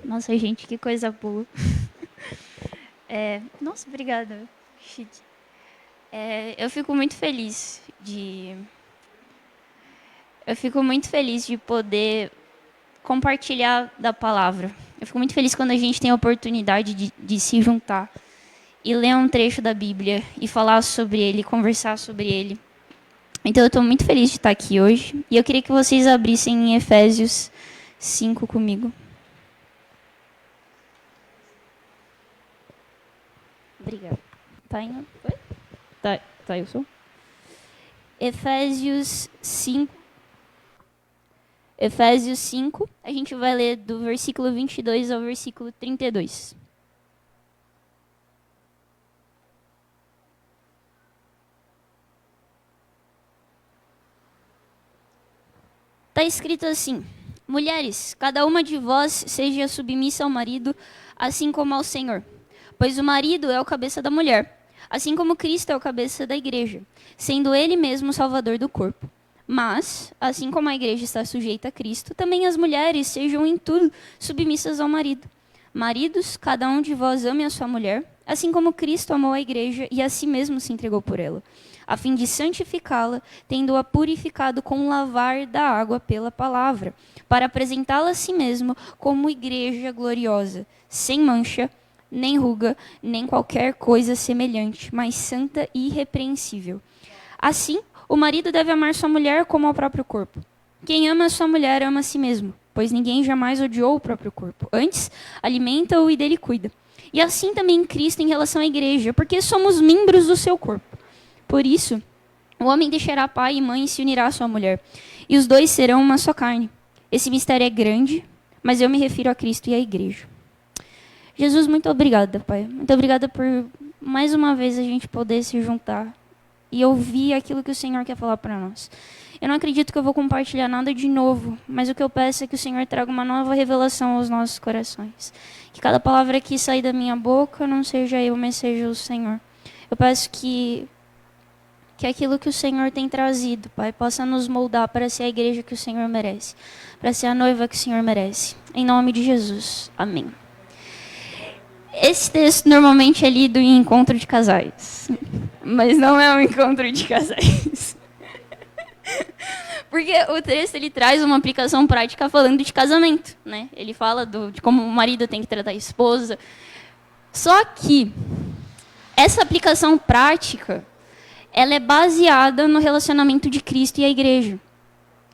Nossa, gente, que coisa boa. Nossa, obrigada. Chique. Eu fico muito feliz de. Eu fico muito feliz de poder compartilhar da palavra. Eu fico muito feliz quando a gente tem a oportunidade de se juntar e ler um trecho da Bíblia e falar sobre ele, conversar sobre ele. Então eu estou muito feliz de estar aqui hoje e eu queria que vocês abrissem em Efésios 5 comigo. Obrigada. Tá indo? Oi? Tá aí o som? Efésios 5. Efésios 5, a gente vai ler do versículo 22 ao versículo 32. Está escrito assim: Mulheres, cada uma de vós seja submissa ao marido, assim como ao Senhor. Pois o marido é o cabeça da mulher, assim como Cristo é o cabeça da igreja, sendo ele mesmo o salvador do corpo. Mas, assim como a igreja está sujeita a Cristo, também as mulheres sejam em tudo submissas ao marido. Maridos, cada um de vós ame a sua mulher, assim como Cristo amou a igreja e a si mesmo se entregou por ela, a fim de santificá-la, tendo-a purificado com o lavar da água pela palavra, para apresentá-la a si mesmo como igreja gloriosa, sem mancha, nem ruga, nem qualquer coisa semelhante, mas santa e irrepreensível. Assim, o marido deve amar sua mulher como ao próprio corpo. Quem ama sua mulher ama a si mesmo, pois ninguém jamais odiou o próprio corpo. Antes, alimenta-o e dele cuida. E assim também Cristo em relação à igreja, porque somos membros do seu corpo. Por isso, o homem deixará pai e mãe e se unirá à sua mulher, e os dois serão uma só carne. Esse mistério é grande, mas eu me refiro a Cristo e à igreja. Jesus, muito obrigada, Pai. Muito obrigada por mais uma vez a gente poder se juntar e ouvir aquilo que o Senhor quer falar para nós. Eu não acredito que eu vou compartilhar nada de novo, mas o que eu peço é que o Senhor traga uma nova revelação aos nossos corações. Que cada palavra que sair da minha boca não seja eu, mas seja o Senhor. Eu peço que aquilo que o Senhor tem trazido, Pai, possa nos moldar para ser a igreja que o Senhor merece, para ser a noiva que o Senhor merece. Em nome de Jesus. Amém. Esse texto normalmente é lido em encontro de casais, mas não é um encontro de casais. Porque o texto ele traz uma aplicação prática falando de casamento, né? Ele fala de como o marido tem que tratar a esposa. Só que essa aplicação prática, ela é baseada no relacionamento de Cristo e a igreja.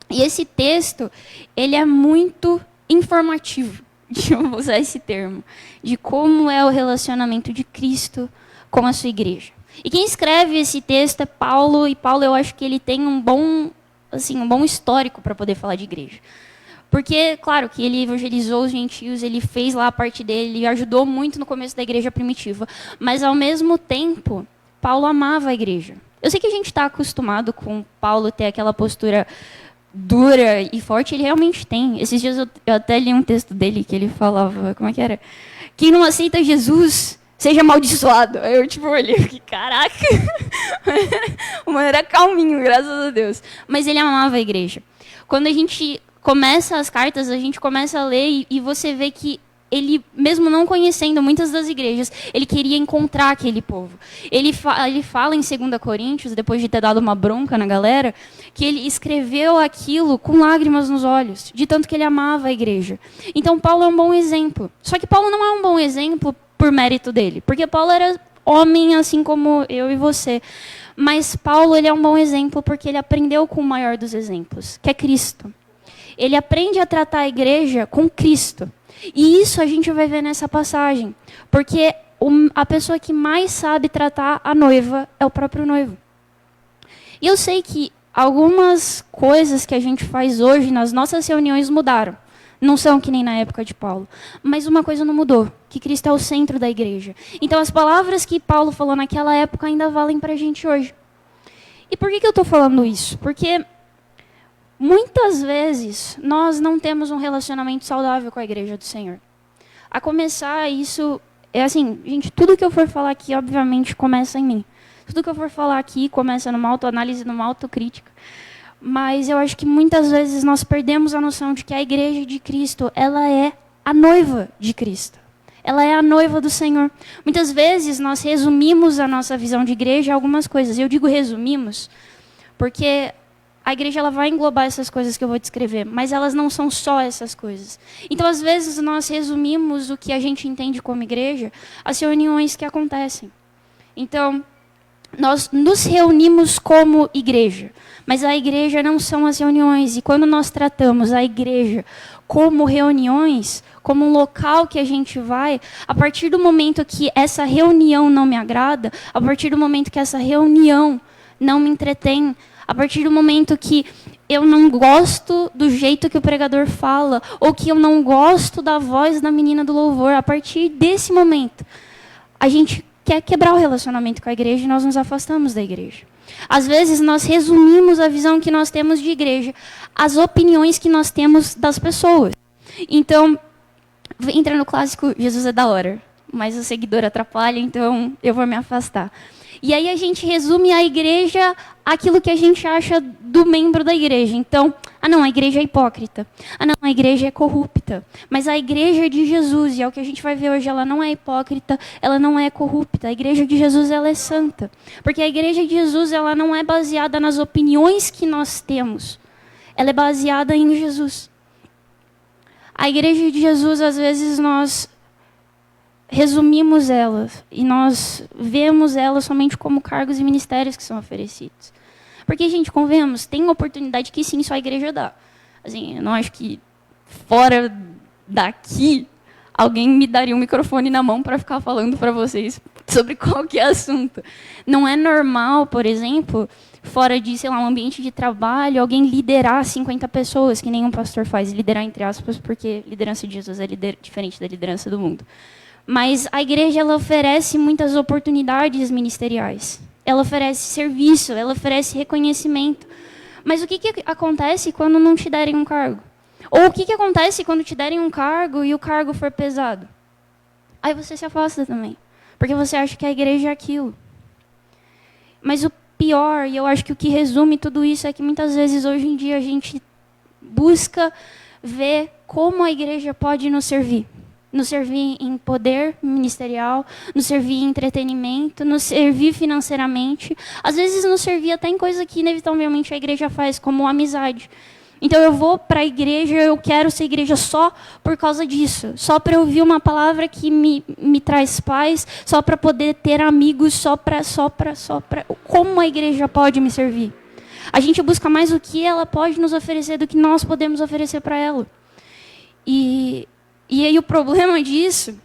E esse texto, ele é muito informativo, de eu usar esse termo, de como é o relacionamento de Cristo com a sua igreja. E quem escreve esse texto é Paulo, e Paulo eu acho que ele tem um bom histórico para poder falar de igreja. Porque, claro, que ele evangelizou os gentios, ele fez lá a parte dele, ele ajudou muito no começo da igreja primitiva. Mas, ao mesmo tempo, Paulo amava a igreja. Eu sei que a gente está acostumado com Paulo ter aquela postura dura e forte, ele realmente tem. Esses dias eu até li um texto dele que ele falava, como é que era? Quem não aceita Jesus, seja amaldiçoado. Aí eu olhei, que caraca. O mano era calminho, graças a Deus. Mas ele amava a igreja. Quando a gente começa as cartas, a gente começa a ler e você vê que ele, mesmo não conhecendo muitas das igrejas, ele queria encontrar aquele povo. Ele fala em 2 Coríntios, depois de ter dado uma bronca na galera, que ele escreveu aquilo com lágrimas nos olhos, de tanto que ele amava a igreja. Então, Paulo é um bom exemplo. Só que Paulo não é um bom exemplo por mérito dele, porque Paulo era homem assim como eu e você. Mas Paulo ele é um bom exemplo porque ele aprendeu com o maior dos exemplos, que é Cristo. Ele aprende a tratar a igreja com Cristo. E isso a gente vai ver nessa passagem. Porque a pessoa que mais sabe tratar a noiva é o próprio noivo. E eu sei que algumas coisas que a gente faz hoje nas nossas reuniões mudaram. Não são que nem na época de Paulo. Mas uma coisa não mudou, que Cristo é o centro da igreja. Então as palavras que Paulo falou naquela época ainda valem para a gente hoje. E por que eu estou falando isso? Porque muitas vezes nós não temos um relacionamento saudável com a igreja do Senhor. A começar, isso é assim, gente, tudo que eu for falar aqui, obviamente, começa em mim. Tudo que eu for falar aqui começa numa autoanálise, numa autocrítica. Mas eu acho que muitas vezes nós perdemos a noção de que a igreja de Cristo, ela é a noiva de Cristo. Ela é a noiva do Senhor. Muitas vezes nós resumimos a nossa visão de igreja a algumas coisas. Eu digo resumimos porque a igreja ela vai englobar essas coisas que eu vou descrever, mas elas não são só essas coisas. Então, às vezes, nós resumimos o que a gente entende como igreja às reuniões que acontecem. Então, nós nos reunimos como igreja, mas a igreja não são as reuniões. E quando nós tratamos a igreja como reuniões, como um local que a gente vai, a partir do momento que essa reunião não me agrada, a partir do momento que essa reunião não me entretém, a partir do momento que eu não gosto do jeito que o pregador fala, ou que eu não gosto da voz da menina do louvor, a partir desse momento, a gente quer quebrar o relacionamento com a igreja e nós nos afastamos da igreja. Às vezes, nós resumimos a visão que nós temos de igreja às opiniões que nós temos das pessoas. Então, entra no clássico, Jesus é da hora, mas o seguidor atrapalha, então eu vou me afastar. E aí a gente resume a igreja àquilo que a gente acha do membro da igreja. Então, não, a igreja é hipócrita. Não, a igreja é corrupta. Mas a igreja de Jesus, e é o que a gente vai ver hoje, ela não é hipócrita, ela não é corrupta. A igreja de Jesus, ela é santa. Porque a igreja de Jesus, ela não é baseada nas opiniões que nós temos. Ela é baseada em Jesus. A igreja de Jesus, às vezes, nós resumimos ela e nós vemos ela somente como cargos e ministérios que são oferecidos. Porque, gente, convenhamos, tem oportunidade que sim, só a igreja dá. Assim, eu não acho que fora daqui alguém me daria um microfone na mão para ficar falando para vocês sobre qualquer assunto. Não é normal, por exemplo, fora de, sei lá, um ambiente de trabalho, alguém liderar 50 pessoas, que nenhum pastor faz. Liderar entre aspas, porque liderança de Jesus é diferente da liderança do mundo. Mas a igreja ela oferece muitas oportunidades ministeriais. Ela oferece serviço, ela oferece reconhecimento. Mas o que acontece quando não te derem um cargo? Ou o que acontece quando te derem um cargo e o cargo for pesado? Aí você se afasta também. Porque você acha que a igreja é aquilo. Mas o pior, e eu acho que o que resume tudo isso, é que muitas vezes hoje em dia a gente busca ver como a igreja pode nos servir. Nos servir em poder ministerial, nos servir em entretenimento, nos servir financeiramente. Às vezes nos servir até em coisa que inevitavelmente a igreja faz, como amizade. Então eu vou para a igreja, eu quero ser igreja só por causa disso. Só para ouvir uma palavra que me traz paz, só para poder ter amigos, só para. Como a igreja pode me servir? A gente busca mais o que ela pode nos oferecer do que nós podemos oferecer para ela. E aí o problema disso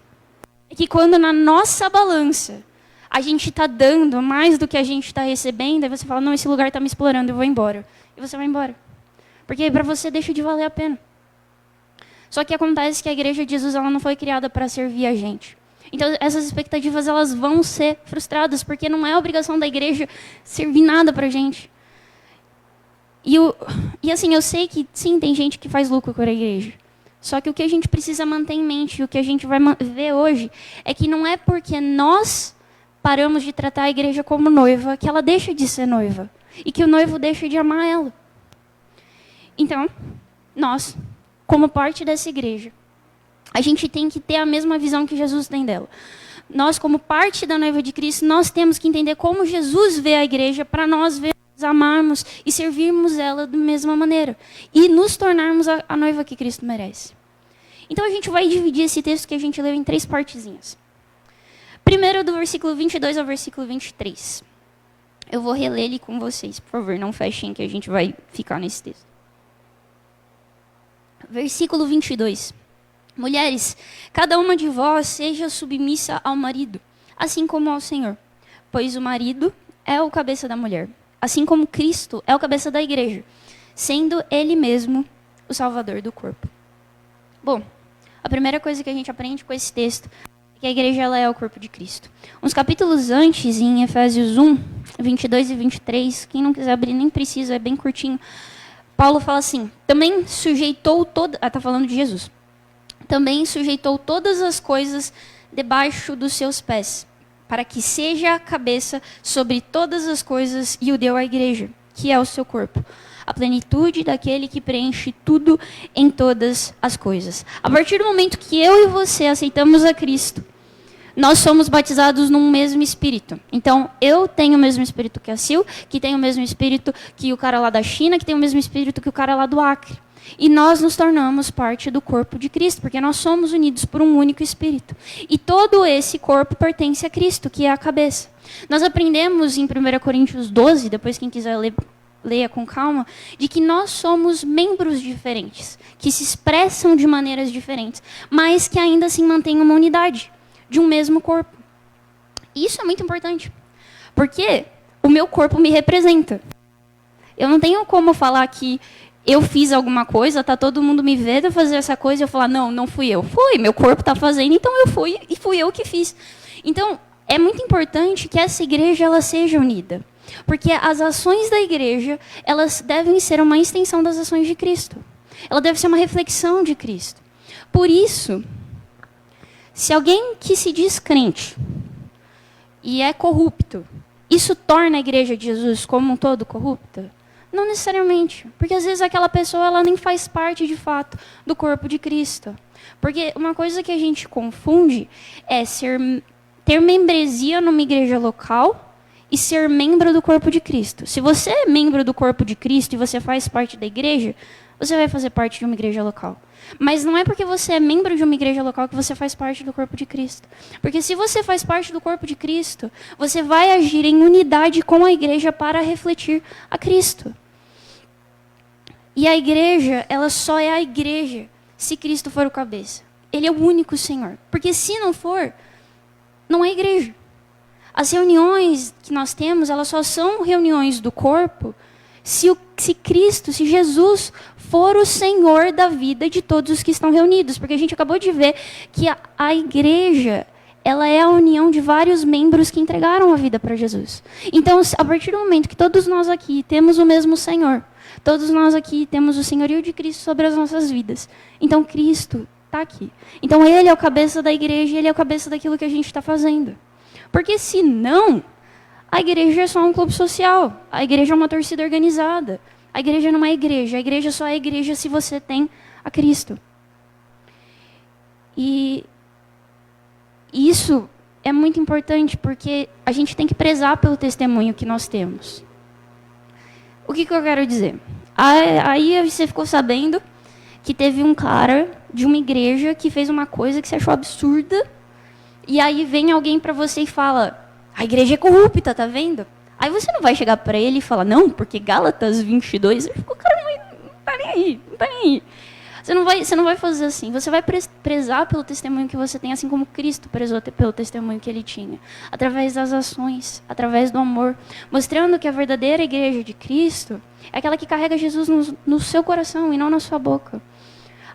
é que quando na nossa balança a gente está dando mais do que a gente está recebendo, aí você fala, não, esse lugar está me explorando, eu vou embora. E você vai embora. Porque para você deixa de valer a pena. Só que acontece que a igreja de Jesus ela não foi criada para servir a gente. Então essas expectativas elas vão ser frustradas, porque não é obrigação da igreja servir nada para a gente. E assim, eu sei que sim, tem gente que faz lucro com a igreja. Só que o que a gente precisa manter em mente, o que a gente vai ver hoje, é que não é porque nós paramos de tratar a igreja como noiva, que ela deixa de ser noiva. E que o noivo deixa de amar ela. Então, nós, como parte dessa igreja, a gente tem que ter a mesma visão que Jesus tem dela. Nós, como parte da noiva de Cristo, nós temos que entender como Jesus vê a igreja para nós vermos, amarmos e servirmos ela da mesma maneira. E nos tornarmos a noiva que Cristo merece. Então a gente vai dividir esse texto que a gente leu em 3 partezinhas. Primeiro do versículo 22 ao versículo 23. Eu vou reler ele com vocês. Por favor, não fechem que a gente vai ficar nesse texto. Versículo 22. Mulheres, cada uma de vós seja submissa ao marido, assim como ao Senhor. Pois o marido é o cabeça da mulher, assim como Cristo é o cabeça da igreja, sendo Ele mesmo o Salvador do corpo. Bom, a primeira coisa que a gente aprende com esse texto é que a igreja ela é o corpo de Cristo. Uns capítulos antes, em Efésios 1, 22 e 23, quem não quiser abrir nem precisa, é bem curtinho. Paulo fala assim, também sujeitou está falando de Jesus. Também sujeitou todas as coisas debaixo dos seus pés, para que seja a cabeça sobre todas as coisas e o deu à igreja, que é o seu corpo. a plenitude daquele que preenche tudo em todas as coisas. A partir do momento que eu e você aceitamos a Cristo, nós somos batizados num mesmo Espírito. Então, eu tenho o mesmo Espírito que a Sil, que tem o mesmo Espírito que o cara lá da China, que tem o mesmo Espírito que o cara lá do Acre. E nós nos tornamos parte do corpo de Cristo, porque nós somos unidos por um único Espírito. E todo esse corpo pertence a Cristo, que é a cabeça. Nós aprendemos em 1 Coríntios 12, depois quem quiser ler, leia com calma, de que nós somos membros diferentes, que se expressam de maneiras diferentes, mas que ainda assim mantêm uma unidade de um mesmo corpo. E isso é muito importante, porque o meu corpo me representa. Eu não tenho como falar que eu fiz alguma coisa, tá todo mundo me vendo fazer essa coisa e eu falar, não, não fui eu. Foi, meu corpo está fazendo, então eu fui e fui eu que fiz. Então, é muito importante que essa igreja ela seja unida. Porque as ações da igreja, elas devem ser uma extensão das ações de Cristo. Ela deve ser uma reflexão de Cristo. Por isso, se alguém que se diz crente e é corrupto, isso torna a igreja de Jesus como um todo corrupta? Não necessariamente, porque às vezes aquela pessoa ela nem faz parte de fato do corpo de Cristo. Porque uma coisa que a gente confunde é ter membresia numa igreja local e ser membro do corpo de Cristo. Se você é membro do corpo de Cristo e você faz parte da igreja, você vai fazer parte de uma igreja local. Mas não é porque você é membro de uma igreja local que você faz parte do corpo de Cristo. Porque se você faz parte do corpo de Cristo, você vai agir em unidade com a igreja para refletir a Cristo. E a igreja, ela só é a igreja se Cristo for o cabeça. Ele é o único Senhor. Porque se não for, não é igreja. As reuniões que nós temos, elas só são reuniões do corpo se Cristo, se Jesus for o Senhor da vida de todos os que estão reunidos. Porque a gente acabou de ver que a igreja, ela é a união de vários membros que entregaram a vida para Jesus. Então, a partir do momento que todos nós aqui temos o mesmo Senhor, todos nós aqui temos o senhorio de Cristo sobre as nossas vidas. Então, Cristo está aqui. Então, Ele é o cabeça da igreja, Ele é o cabeça daquilo que a gente está fazendo. Porque, senão, a igreja é só um clube social. A igreja é uma torcida organizada. A igreja não é igreja. A igreja só é igreja se você tem a Cristo. E isso é muito importante, porque a gente tem que prezar pelo testemunho que nós temos. O que eu quero dizer? Aí você ficou sabendo que teve um cara de uma igreja que fez uma coisa que você achou absurda, e aí vem alguém para você e fala, a igreja é corrupta, tá vendo? Aí você não vai chegar para ele e falar, não, porque Gálatas 22, o cara não tá nem aí, não tá nem aí. Você não vai fazer assim, você vai prezar pelo testemunho que você tem, assim como Cristo prezou pelo testemunho que ele tinha. Através das ações, através do amor, mostrando que a verdadeira igreja de Cristo é aquela que carrega Jesus no seu coração e não na sua boca.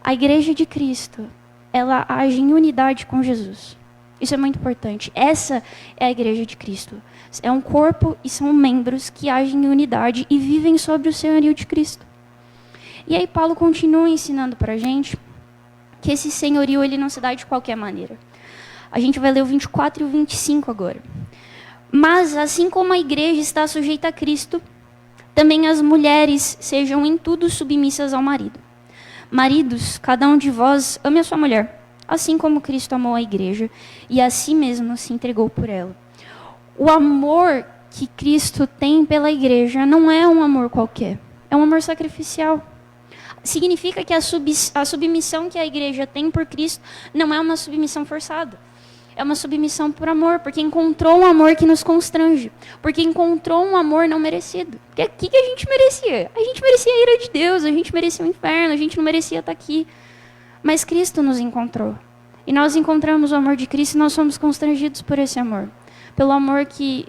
A igreja de Cristo, ela age em unidade com Jesus. Isso é muito importante. Essa é a igreja de Cristo. É um corpo e são membros que agem em unidade e vivem sobre o senhorio de Cristo. E aí Paulo continua ensinando para a gente que esse senhorio ele não se dá de qualquer maneira. A gente vai ler o 24 e o 25 agora. Mas assim como a igreja está sujeita a Cristo, também as mulheres sejam em tudo submissas ao marido. Maridos, cada um de vós ame a sua mulher, assim como Cristo amou a igreja e a si mesmo se entregou por ela. O amor que Cristo tem pela igreja não é um amor qualquer, é um amor sacrificial. Significa que a submissão que a igreja tem por Cristo não é uma submissão forçada. É uma submissão por amor, porque encontrou um amor que nos constrange. Porque encontrou um amor não merecido. Porque o que a gente merecia? A gente merecia a ira de Deus, a gente merecia o inferno, a gente não merecia estar aqui. Mas Cristo nos encontrou. E nós encontramos o amor de Cristo e nós somos constrangidos por esse amor. Pelo amor que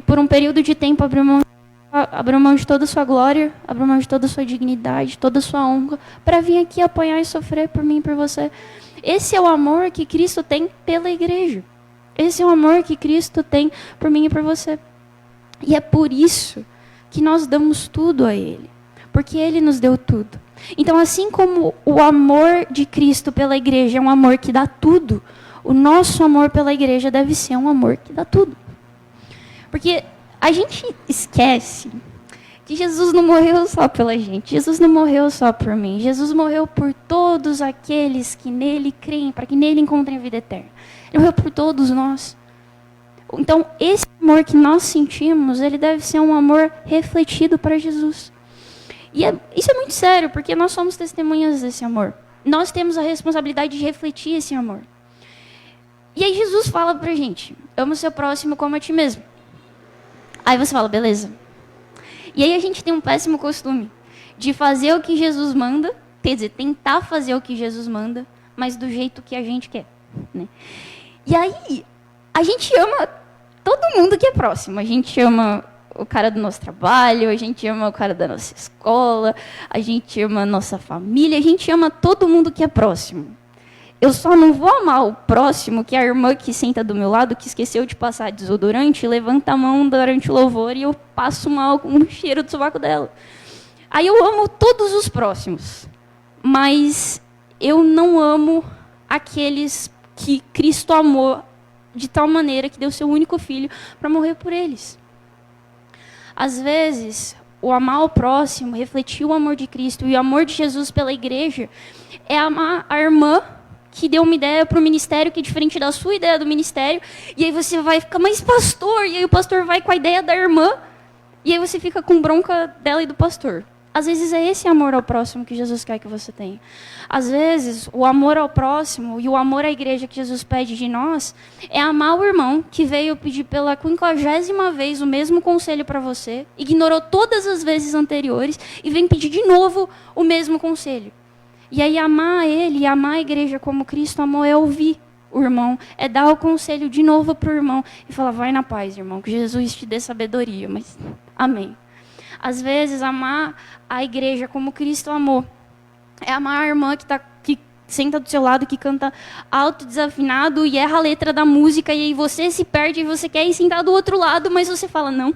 por um período de tempo abriu mão de toda a sua glória, abriu mão de toda a sua dignidade, toda a sua honra, para vir aqui apanhar e sofrer por mim e por você. Esse é o amor que Cristo tem pela igreja. Esse é o amor que Cristo tem por mim e por você. E é por isso que nós damos tudo a Ele. Porque Ele nos deu tudo. Então, assim como o amor de Cristo pela igreja é um amor que dá tudo, o nosso amor pela igreja deve ser um amor que dá tudo. Porque a gente esquece que Jesus não morreu só pela gente, Jesus não morreu só por mim, Jesus morreu por todos aqueles que nele creem, para que nele encontrem a vida eterna. Ele morreu por todos nós. Então, esse amor que nós sentimos, ele deve ser um amor refletido para Jesus. E isso é muito sério, porque nós somos testemunhas desse amor. Nós temos a responsabilidade de refletir esse amor. E aí Jesus fala pra gente, ama o seu próximo como a ti mesmo. Aí você fala, beleza. E aí a gente tem um péssimo costume de fazer o que Jesus manda, quer dizer, tentar fazer o que Jesus manda, mas do jeito que a gente quer, né? E aí, a gente ama todo mundo que é próximo. A gente ama o cara do nosso trabalho, a gente ama o cara da nossa escola, a gente ama a nossa família, a gente ama todo mundo que é próximo. Eu só não vou amar o próximo, que é a irmã que senta do meu lado, que esqueceu de passar desodorante, levanta a mão durante o louvor e eu passo mal com o cheiro do sovaco dela. Aí eu amo todos os próximos, mas eu não amo aqueles que Cristo amou de tal maneira que deu seu único filho para morrer por eles. Às vezes, o amar o próximo, refletir o amor de Cristo e o amor de Jesus pela igreja, é amar a irmã que deu uma ideia para o ministério que é diferente da sua ideia do ministério, e aí você vai ficar, mas pastor, e aí o pastor vai com a ideia da irmã, e aí você fica com bronca dela e do pastor. Às vezes é esse amor ao próximo que Jesus quer que você tenha. Às vezes, o amor ao próximo e o amor à igreja que Jesus pede de nós é amar o irmão que veio pedir pela 50ª vez o mesmo conselho para você, ignorou todas as vezes anteriores e vem pedir de novo o mesmo conselho. E aí amar ele e amar a igreja como Cristo amou é ouvir o irmão, é dar o conselho de novo para o irmão e falar, vai na paz, irmão, que Jesus te dê sabedoria, mas amém. Às vezes, amar a igreja como Cristo amou é amar a irmã que senta do seu lado, que canta alto, desafinado e erra a letra da música, e aí você se perde e você quer ir sentar do outro lado, mas você fala, não,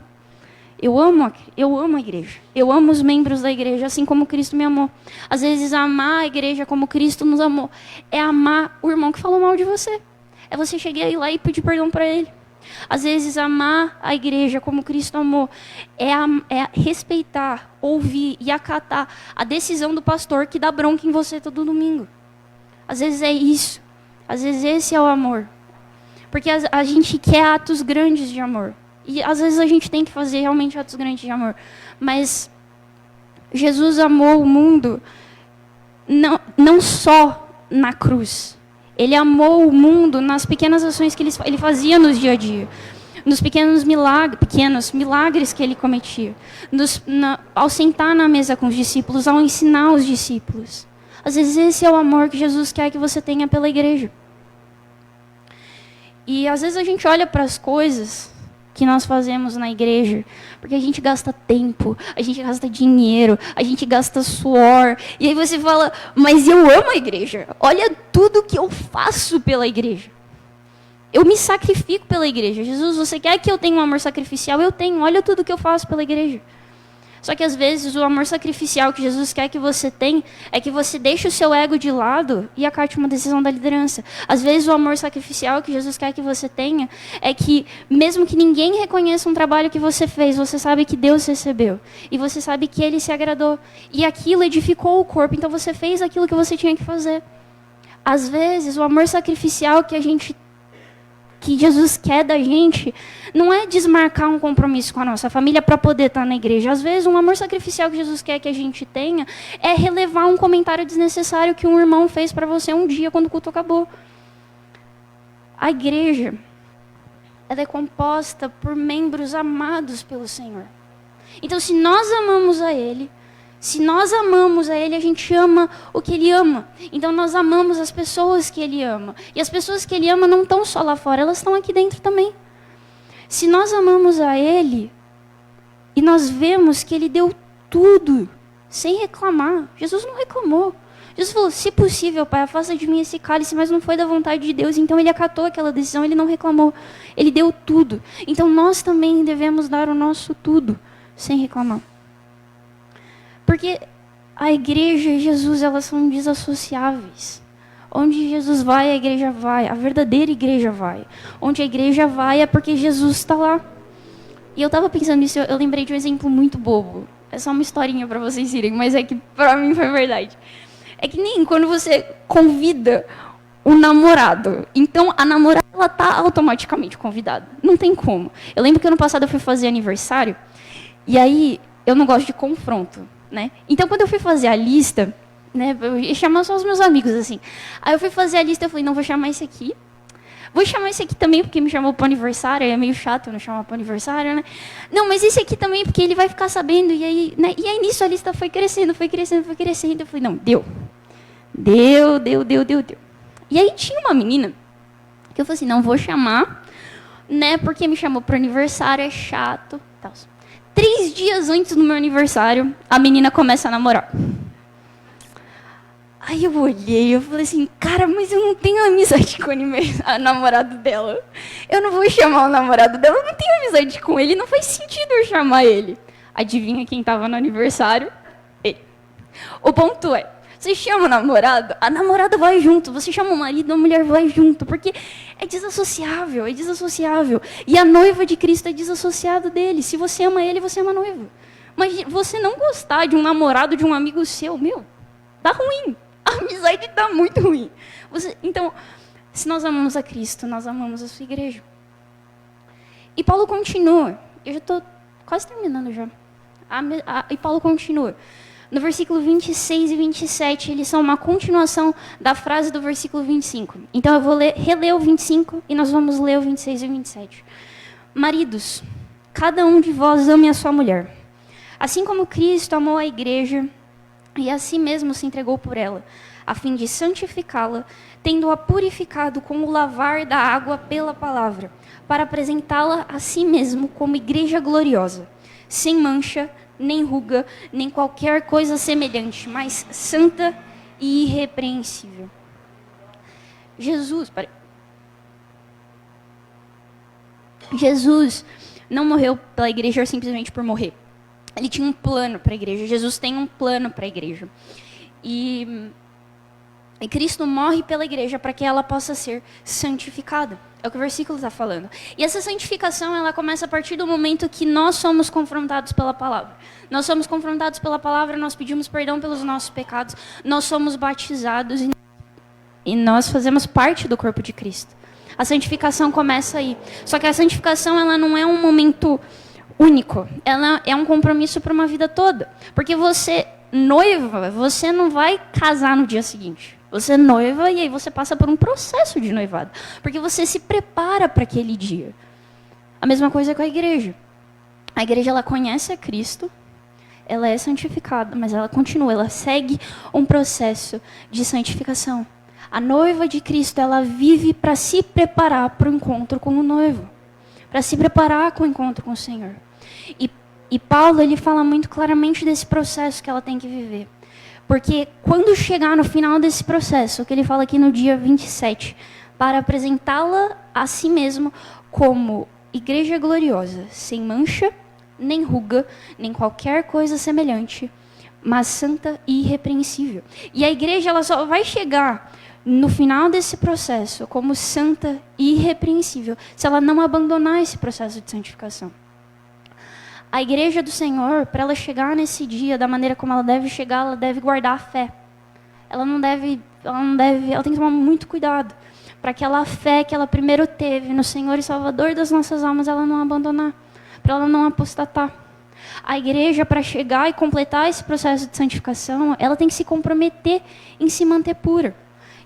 eu amo a igreja, eu amo os membros da igreja, assim como Cristo me amou. Às vezes, amar a igreja como Cristo nos amou é amar o irmão que falou mal de você. É você chegar aí lá e pedir perdão para ele. Às vezes, amar a igreja como Cristo amou é respeitar, ouvir e acatar a decisão do pastor que dá bronca em você todo domingo. Às vezes é isso. Às vezes esse é o amor. Porque a gente quer atos grandes de amor. E às vezes a gente tem que fazer realmente atos grandes de amor. Mas Jesus amou o mundo não só na cruz. Ele amou o mundo nas pequenas ações que ele fazia no dia a dia. Nos pequenos milagres que ele cometia. Ao sentar na mesa com os discípulos, ao ensinar os discípulos. Às vezes esse é o amor que Jesus quer que você tenha pela igreja. E às vezes a gente olha para as coisas que nós fazemos na igreja, porque a gente gasta tempo, a gente gasta dinheiro, a gente gasta suor, e aí você fala, mas eu amo a igreja, olha tudo que eu faço pela igreja. Eu me sacrifico pela igreja. Jesus, você quer que eu tenha um amor sacrificial? Eu tenho, olha tudo que eu faço pela igreja. Só que às vezes o amor sacrificial que Jesus quer que você tenha é que você deixe o seu ego de lado e acate uma decisão da liderança. Às vezes o amor sacrificial que Jesus quer que você tenha é que, mesmo que ninguém reconheça um trabalho que você fez, você sabe que Deus recebeu. E você sabe que Ele se agradou. E aquilo edificou o corpo, então você fez aquilo que você tinha que fazer. Às vezes o amor sacrificial que Jesus quer da gente não é desmarcar um compromisso com a nossa família para poder estar na igreja. Às vezes, um amor sacrificial que Jesus quer que a gente tenha é relevar um comentário desnecessário que um irmão fez para você um dia quando o culto acabou. A igreja, ela é composta por membros amados pelo Senhor. Então, se nós amamos a Ele, a gente ama o que Ele ama. Então, nós amamos as pessoas que Ele ama. E as pessoas que Ele ama não estão só lá fora, elas estão aqui dentro também. Se nós amamos a Ele, e nós vemos que Ele deu tudo, sem reclamar. Jesus não reclamou. Jesus falou, se possível, Pai, afasta de mim esse cálice, mas não foi da vontade de Deus. Então, Ele acatou aquela decisão, Ele não reclamou. Ele deu tudo. Então, nós também devemos dar o nosso tudo, sem reclamar. Porque a igreja e Jesus, elas são desassociáveis. Onde Jesus vai, a igreja vai. A verdadeira igreja vai. Onde a igreja vai é porque Jesus está lá. E eu estava pensando nisso, eu lembrei de um exemplo muito bobo. É só uma historinha para vocês irem, mas é que para mim foi verdade. É que nem quando você convida o namorado. Então, a namorada, ela tá automaticamente convidada. Não tem como. Eu lembro que ano passado eu fui fazer aniversário, e aí eu não gosto de confronto, né? Então, quando eu fui fazer a lista, né, eu ia chamar só os meus amigos, assim. Aí eu fui fazer a lista, eu falei, não, vou chamar esse aqui. Vou chamar esse aqui também, porque me chamou para o aniversário, é meio chato eu não chamar para o aniversário, né? Não, mas esse aqui também, porque ele vai ficar sabendo, e aí, né? E aí nisso a lista foi crescendo, foi crescendo, foi crescendo. Eu falei, não, deu. Deu. E aí tinha uma menina que eu falei assim, não vou chamar, né? Porque me chamou para o aniversário, é chato. Tal. 3 dias antes do meu aniversário, a menina começa a namorar. Aí eu olhei, eu falei assim, cara, mas eu não tenho amizade com o namorado dela. Eu não vou chamar o namorado dela, eu não tenho amizade com ele, não faz sentido eu chamar ele. Adivinha quem estava no aniversário? Ele. O ponto é, você chama o namorado, a namorada vai junto. Você chama o marido, a mulher vai junto. Porque é desassociável, é desassociável. E a noiva de Cristo é desassociada dele. Se você ama ele, você ama a noiva. Mas você não gostar de um namorado de um amigo seu, meu, dá ruim. A amizade está muito ruim. Então, se nós amamos a Cristo, nós amamos a sua igreja. E Paulo continua. Eu já estou quase terminando já. E Paulo continua. No versículo 26 e 27, eles são uma continuação da frase do versículo 25. Então, eu vou reler o 25 e nós vamos ler o 26 e 27. Maridos, cada um de vós ame a sua mulher. Assim como Cristo amou a igreja e a si mesmo se entregou por ela, a fim de santificá-la, tendo-a purificado com o lavar da água pela palavra, para apresentá-la a si mesmo como igreja gloriosa, sem mancha, nem ruga, nem qualquer coisa semelhante, mas santa e irrepreensível. Jesus não morreu pela igreja simplesmente por morrer. Ele tinha um plano para a igreja. Jesus tem um plano para a igreja. E Cristo morre pela igreja para que ela possa ser santificada. É o que o versículo está falando. E essa santificação, ela começa a partir do momento que nós somos confrontados pela palavra. Nós somos confrontados pela palavra, nós pedimos perdão pelos nossos pecados, nós somos batizados e nós fazemos parte do corpo de Cristo. A santificação começa aí. Só que a santificação, ela não é um momento único. Ela é um compromisso para uma vida toda. Porque você, noiva, você não vai casar no dia seguinte. Você é noiva e aí você passa por um processo de noivado. Porque você se prepara para aquele dia. A mesma coisa com a igreja. A igreja, ela conhece a Cristo, ela é santificada, mas ela continua, ela segue um processo de santificação. A noiva de Cristo, ela vive para se preparar para o encontro com o noivo. Para se preparar com o encontro com o Senhor. E Paulo, ele fala muito claramente desse processo que ela tem que viver. Porque quando chegar no final desse processo, o que ele fala aqui no dia 27, para apresentá-la a si mesmo como igreja gloriosa, sem mancha, nem ruga, nem qualquer coisa semelhante, mas santa e irrepreensível. E a igreja, ela só vai chegar no final desse processo como santa e irrepreensível se ela não abandonar esse processo de santificação. A igreja do Senhor, para ela chegar nesse dia da maneira como ela deve chegar, ela deve guardar a fé. Ela tem que tomar muito cuidado para aquela fé que ela primeiro teve no Senhor e Salvador das nossas almas, ela não abandonar, para ela não apostatar. A igreja, para chegar e completar esse processo de santificação, ela tem que se comprometer em se manter pura.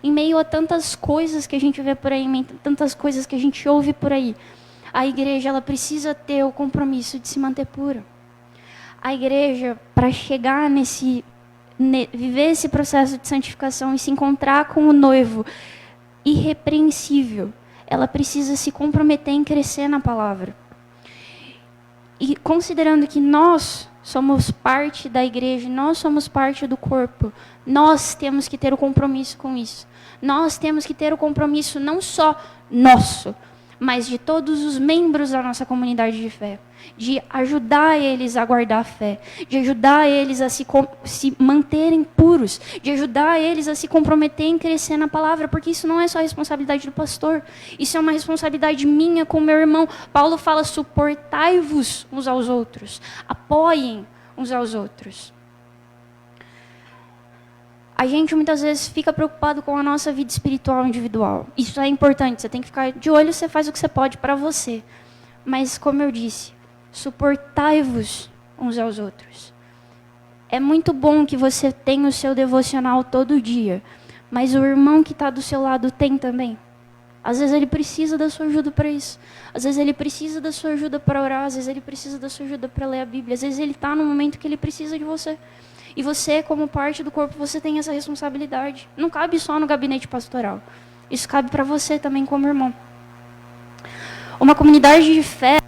Em meio a tantas coisas que a gente vê por aí, tantas coisas que a gente ouve por aí, a igreja, ela precisa ter o compromisso de se manter pura. A igreja, para chegar viver esse processo de santificação e se encontrar com o noivo irrepreensível, ela precisa se comprometer em crescer na palavra. E considerando que nós somos parte da igreja, nós somos parte do corpo, nós temos que ter o compromisso com isso. Nós temos que ter o compromisso não só nosso, mas de todos os membros da nossa comunidade de fé, de ajudar eles a guardar a fé, de ajudar eles a se manterem puros, de ajudar eles a se comprometer em crescer na palavra, porque isso não é só a responsabilidade do pastor, isso é uma responsabilidade minha com o meu irmão. Paulo fala, suportai-vos uns aos outros, apoiem uns aos outros. A gente muitas vezes fica preocupado com a nossa vida espiritual individual. Isso é importante, você tem que ficar de olho, você faz o que você pode para você. Mas, como eu disse, suportai-vos uns aos outros. É muito bom que você tenha o seu devocional todo dia, mas o irmão que está do seu lado tem também. Às vezes ele precisa da sua ajuda para isso. Às vezes ele precisa da sua ajuda para orar. Às vezes ele precisa da sua ajuda para ler a Bíblia. Às vezes ele está no momento que ele precisa de você. E você, como parte do corpo, você tem essa responsabilidade. Não cabe só no gabinete pastoral. Isso cabe para você também como irmão. Uma comunidade de fé,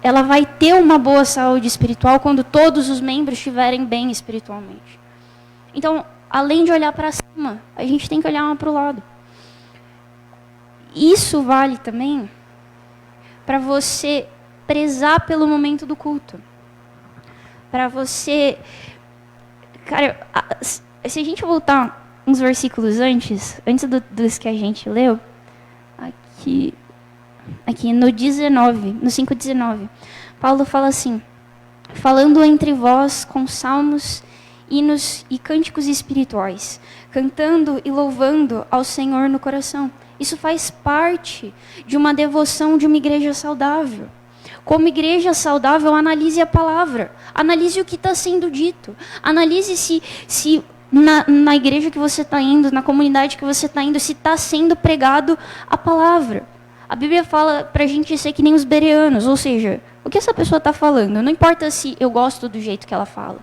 ela vai ter uma boa saúde espiritual quando todos os membros estiverem bem espiritualmente. Então, além de olhar para cima, a gente tem que olhar para o lado. Isso vale também para você prezar pelo momento do culto. Para você... Cara, se a gente voltar uns versículos antes dos que a gente leu, aqui no 19, no 5:19, Paulo fala assim: falando entre vós com salmos, hinos e cânticos espirituais, cantando e louvando ao Senhor no coração. Isso faz parte de uma devoção de uma igreja saudável. Como igreja saudável, analise a palavra. Analise o que está sendo dito. Analise se na igreja que você está indo, na comunidade que você está indo, se está sendo pregado a palavra. A Bíblia fala para a gente ser que nem os bereanos. Ou seja, o que essa pessoa está falando? Não importa se eu gosto do jeito que ela fala.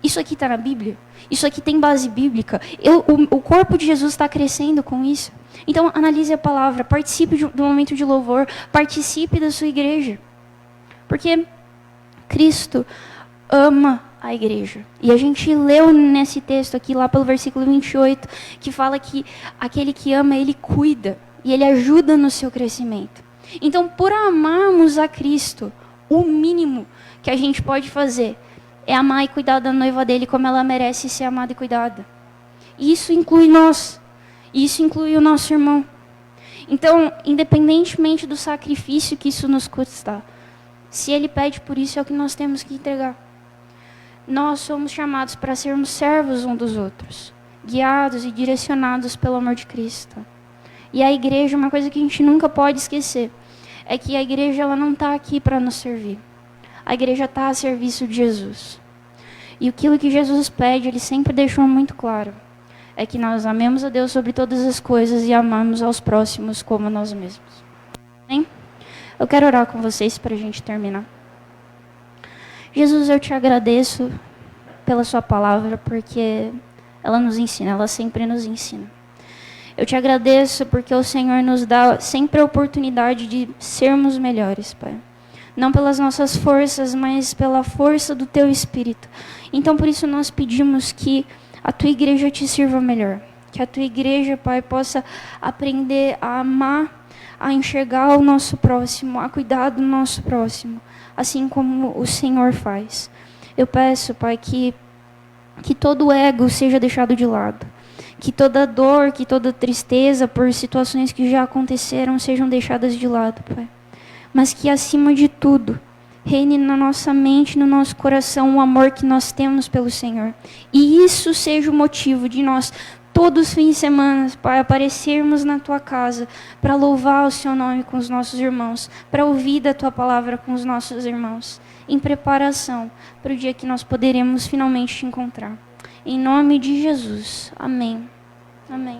Isso aqui está na Bíblia. Isso aqui tem base bíblica. O corpo de Jesus está crescendo com isso. Então, analise a palavra. Participe do momento de louvor. Participe da sua igreja. Porque Cristo ama a igreja. E a gente leu nesse texto aqui, lá pelo versículo 28, que fala que aquele que ama, ele cuida. E ele ajuda no seu crescimento. Então, por amarmos a Cristo, o mínimo que a gente pode fazer é amar e cuidar da noiva dele como ela merece ser amada e cuidada. E isso inclui nós. Isso inclui o nosso irmão. Então, independentemente do sacrifício que isso nos custa, se ele pede por isso, é o que nós temos que entregar. Nós somos chamados para sermos servos uns dos outros, guiados e direcionados pelo amor de Cristo. E a igreja, uma coisa que a gente nunca pode esquecer, é que a igreja ela não está aqui para nos servir. A igreja está a serviço de Jesus. E aquilo que Jesus pede, ele sempre deixou muito claro, é que nós amemos a Deus sobre todas as coisas e amamos aos próximos como nós mesmos. Amém? Eu quero orar com vocês para a gente terminar. Jesus, eu te agradeço pela sua palavra, porque ela nos ensina, ela sempre nos ensina. Eu te agradeço porque o Senhor nos dá sempre a oportunidade de sermos melhores, Pai. Não pelas nossas forças, mas pela força do Teu Espírito. Então, por isso, nós pedimos que a Tua igreja te sirva melhor. Que a Tua igreja, Pai, possa aprender a amar, a enxergar o nosso próximo, a cuidar do nosso próximo, assim como o Senhor faz. Eu peço, Pai, que todo ego seja deixado de lado, que toda dor, que toda tristeza por situações que já aconteceram sejam deixadas de lado, Pai. Mas que, acima de tudo, reine na nossa mente, no nosso coração, o amor que nós temos pelo Senhor. E isso seja o motivo de nós, todos os fins de semana, Pai, aparecermos na Tua casa para louvar o Seu nome com os nossos irmãos, para ouvir da Tua palavra com os nossos irmãos, em preparação para o dia que nós poderemos finalmente te encontrar. Em nome de Jesus. Amém. Amém.